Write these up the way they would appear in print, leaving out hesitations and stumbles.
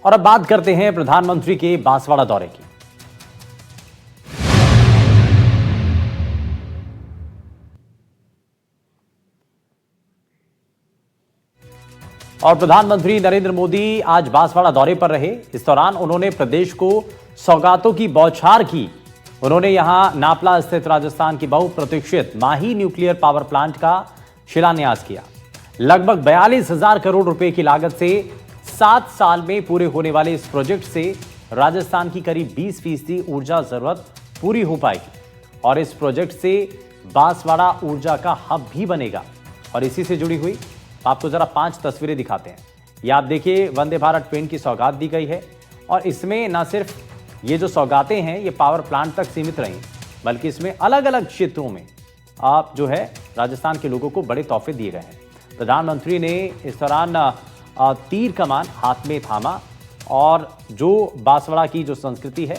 और अब बात करते हैं प्रधानमंत्री के बांसवाड़ा दौरे की। और प्रधानमंत्री नरेंद्र मोदी आज बांसवाड़ा दौरे पर रहे। इस दौरान उन्होंने प्रदेश को सौगातों की बौछार की। उन्होंने यहां नापला स्थित राजस्थान की बहुप्रतीक्षित माही न्यूक्लियर पावर प्लांट का शिलान्यास किया। लगभग 42,000 करोड़ रुपए की लागत से 7 साल में पूरे होने वाले इस प्रोजेक्ट से राजस्थान की करीब 20% ऊर्जा जरूरत पूरी हो पाएगी और इस प्रोजेक्ट से बांसवाड़ा ऊर्जा का हब भी बनेगा। और इसी से जुड़ी हुई आपको जरा 5 तस्वीरें दिखाते हैं। ये आप देखिए, वंदे भारत ट्रेन की सौगात दी गई है और इसमें ना सिर्फ ये जो सौगातें हैं ये पावर प्लांट तक सीमित रही, बल्कि इसमें अलग अलग क्षेत्रों में आप जो है राजस्थान के लोगों को बड़े तोहफे दिए गए हैं। प्रधानमंत्री ने इस दौरान तीर कमान हाथ में थामा और जो बांसवाड़ा की जो संस्कृति है,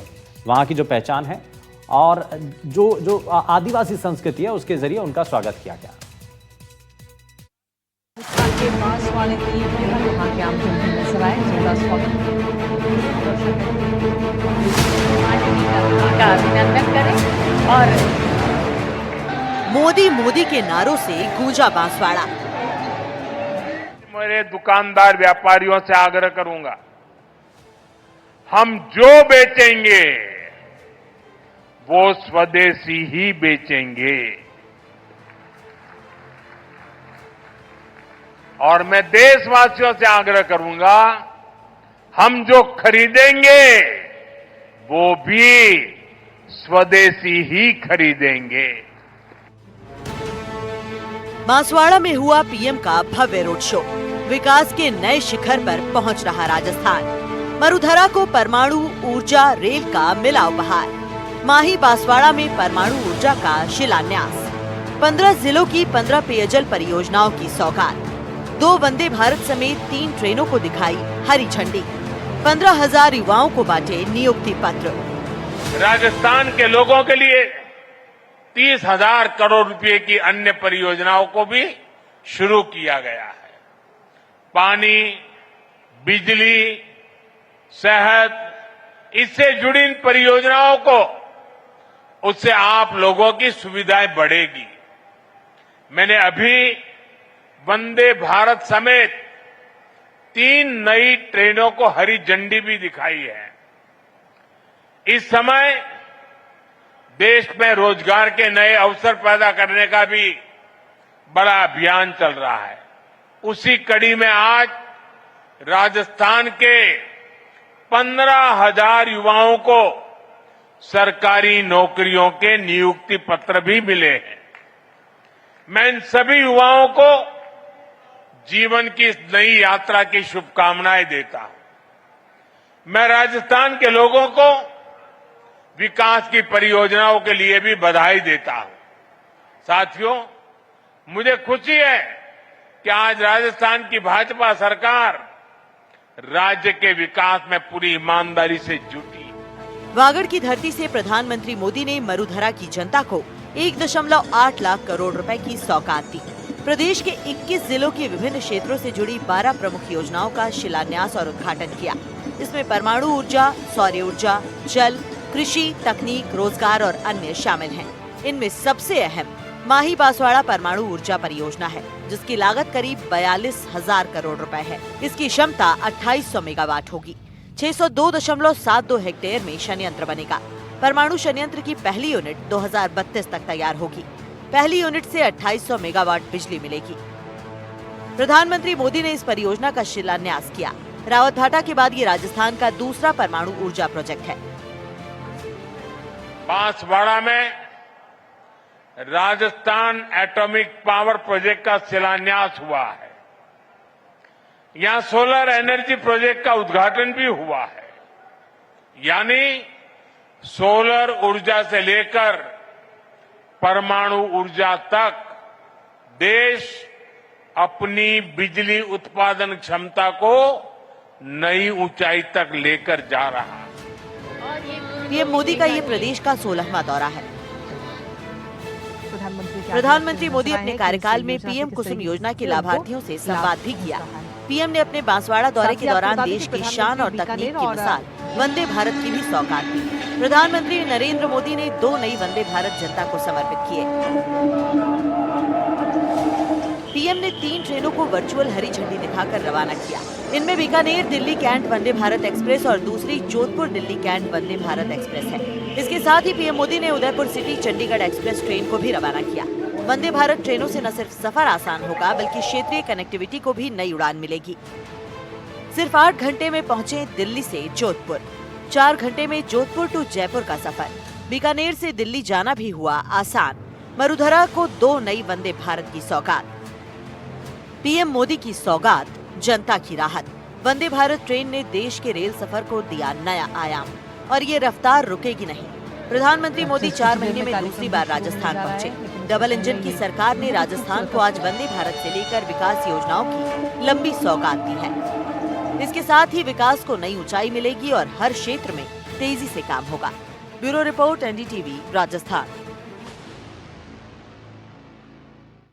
वहाँ की जो पहचान है और जो आदिवासी संस्कृति है उसके जरिए उनका स्वागत किया गया। के बांसवाड़े की यहाँ के आम जनता नजर आए, जिनका स्वागत का अभिनंदन करें और मोदी के नारों से गूंजा बांसवाड़ा। मेरे दुकानदार व्यापारियों से आग्रह करूंगा, हम जो बेचेंगे वो स्वदेशी ही बेचेंगे और मैं देशवासियों से आग्रह करूंगा, हम जो खरीदेंगे वो भी स्वदेशी ही खरीदेंगे। बांसवाड़ा में हुआ पीएम का भव्य रोड शो। विकास के नए शिखर पर पहुंच रहा राजस्थान। मरुधरा को परमाणु ऊर्जा रेल का मिला उपहार। माही बांसवाड़ा में परमाणु ऊर्जा का शिलान्यास। 15 जिलों की 15 पेयजल परियोजनाओं की सौगात। 2 वंदे भारत समेत 3 ट्रेनों को दिखाई हरी झंडी। 15,000 युवाओं को बांटे नियुक्ति पत्र। राजस्थान के लोगों के लिए 30,000 करोड़ रुपए की अन्य परियोजनाओं को भी शुरू किया गया है। पानी, बिजली, सेहत, इससे जुड़ी इन परियोजनाओं को उससे आप लोगों की सुविधाएं बढ़ेगी। मैंने अभी वंदे भारत समेत 3 नई ट्रेनों को हरी झंडी भी दिखाई है। इस समय देश में रोजगार के नए अवसर पैदा करने का भी बड़ा अभियान चल रहा है। उसी कड़ी में आज राजस्थान के 15,000 युवाओं को सरकारी नौकरियों के नियुक्ति पत्र भी मिले हैं। मैं इन सभी युवाओं को जीवन की इस नई यात्रा की शुभकामनाएं देता हूं। मैं राजस्थान के लोगों को विकास की परियोजनाओं के लिए भी बधाई देता हूं। साथियों, मुझे खुशी है कि आज राजस्थान की भाजपा सरकार राज्य के विकास में पूरी ईमानदारी से जुटी। वागड़ की धरती से प्रधानमंत्री मोदी ने मरुधरा की जनता को 1.8 लाख करोड़ रुपए की सौगात दी। प्रदेश के 21 जिलों के विभिन्न क्षेत्रों से जुड़ी 12 प्रमुख योजनाओं का शिलान्यास और उद्घाटन किया। इसमें परमाणु ऊर्जा, सौर ऊर्जा, जल, कृषि, तकनीक, रोजगार और अन्य शामिल हैं। इनमें सबसे अहम माही बांसवाड़ा परमाणु ऊर्जा परियोजना है, जिसकी लागत करीब 42,000 करोड़ रुपए है। इसकी क्षमता 2800 मेगावाट होगी। 602.72 हेक्टेयर में संयंत्र बनेगा। परमाणु संयंत्र की पहली यूनिट 2032 तक तैयार होगी। पहली यूनिट से 2800 मेगावाट बिजली मिलेगी। प्रधानमंत्री मोदी ने इस परियोजना का शिलान्यास किया। रावतभाटा के बाद ये राजस्थान का दूसरा परमाणु ऊर्जा प्रोजेक्ट है। बांसवाड़ा में राजस्थान एटॉमिक पावर प्रोजेक्ट का शिलान्यास हुआ है। यहां सोलर एनर्जी प्रोजेक्ट का उद्घाटन भी हुआ है। यानी सोलर ऊर्जा से लेकर परमाणु ऊर्जा तक देश अपनी बिजली उत्पादन क्षमता को नई ऊंचाई तक लेकर जा रहा है। पीएम मोदी का ये प्रदेश का 16वां दौरा है। प्रधानमंत्री मोदी अपने कार्यकाल में पीएम कुसुम योजना के लाभार्थियों से संवाद भी किया। पीएम ने अपने बांसवाड़ा दौरे के साथ ही दौरान आपको बता दें देश कि की शान और प्रधानमंत्री तकनीक की बीकानेर मिसाल वंदे भारत की भी सौगात दी। प्रधानमंत्री नरेंद्र मोदी ने 2 नई वंदे भारत जनता को समर्पित किए। पीएम ने 3 ट्रेनों को वर्चुअल हरी झंडी दिखाकर रवाना किया। इनमें बीकानेर दिल्ली कैंट वंदे भारत एक्सप्रेस और दूसरी जोधपुर दिल्ली कैंट वंदे भारत एक्सप्रेस है। इसके साथ ही पीएम मोदी ने Udaipur city Chandigarh express train को भी रवाना किया। वंदे भारत ट्रेनों से न सिर्फ सफर आसान होगा बल्कि क्षेत्रीय कनेक्टिविटी को भी नई उड़ान मिलेगी। सिर्फ 8 घंटे में पहुंचे दिल्ली से जोधपुर, 4 घंटे में जोधपुर टू जयपुर का सफर। बीकानेर से दिल्ली जाना भी हुआ आसान। मरुधरा को 2 नई वंदे भारत की सौगात। पीएम मोदी की सौगात, जनता की राहत। वंदे भारत ट्रेन ने देश के रेल सफर को दिया नया आयाम और ये रफ्तार रुकेगी नहीं। प्रधानमंत्री मोदी 4 महीने में दूसरी बार राजस्थान पहुंचे। डबल इंजन की सरकार ने राजस्थान को आज वंदे भारत से लेकर विकास योजनाओं की लंबी सौगात दी है। इसके साथ ही विकास को नई ऊंचाई मिलेगी और हर क्षेत्र में तेजी से काम होगा। Bureau report, NDTV, Rajasthan.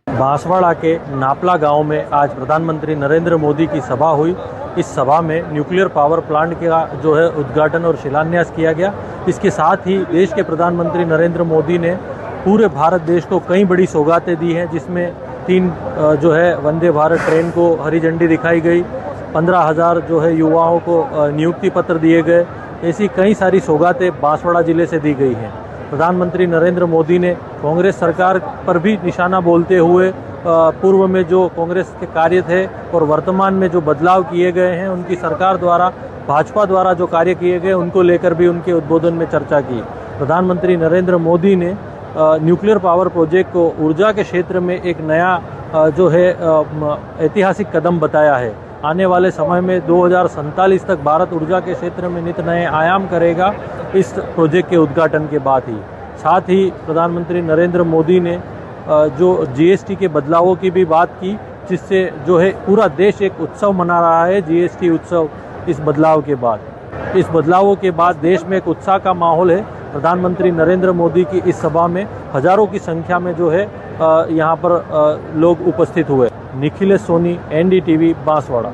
Banswara के नापला गांव में आज प्रधानमंत्री नरेंद्र मोदी की सभा हुई। इस सभा में न्यूक्लियर पावर प्लांट का जो है उद्घाटन और शिलान्यास किया गया। इसके साथ ही देश के प्रधानमंत्री नरेंद्र मोदी ने पूरे भारत देश को कई बड़ी सौगातें दी हैं, जिसमें 3 जो है वंदे भारत ट्रेन को हरी झंडी दिखाई गई, 15,000 जो है युवाओं को नियुक्ति पत्र दिए गए। ऐसी कई सारी सौगातें बांसवाड़ा जिले से दी गई हैं। प्रधानमंत्री नरेंद्र मोदी ने कांग्रेस सरकार पर भी निशाना बोलते हुए पूर्व में जो कांग्रेस के कार्य थे और वर्तमान में जो बदलाव किए गए हैं, उनकी सरकार द्वारा, भाजपा द्वारा जो कार्य किए गए उनको लेकर भी उनके उद्बोधन में चर्चा की। प्रधानमंत्री नरेंद्र मोदी ने न्यूक्लियर पावर प्रोजेक्ट को ऊर्जा के क्षेत्र में एक नया जो है ऐतिहासिक कदम बताया है। आने वाले समय में 2047 तक भारत ऊर्जा के क्षेत्र में नित नए आयाम करेगा इस प्रोजेक्ट के उद्घाटन के बाद ही। साथ ही प्रधानमंत्री नरेंद्र मोदी ने जो जीएसटी के बदलावों की भी बात की, जिससे जो है पूरा देश एक उत्सव मना रहा है, जीएसटी उत्सव। इस बदलाव के बाद, इस बदलावों के बाद देश में एक उत्साह का माहौल है। प्रधानमंत्री नरेंद्र मोदी की इस सभा में हजारों की संख्या में जो है यहाँ पर लोग उपस्थित हुए। निखिलेश सोनी, एनडीटीवी, बांसवाड़ा।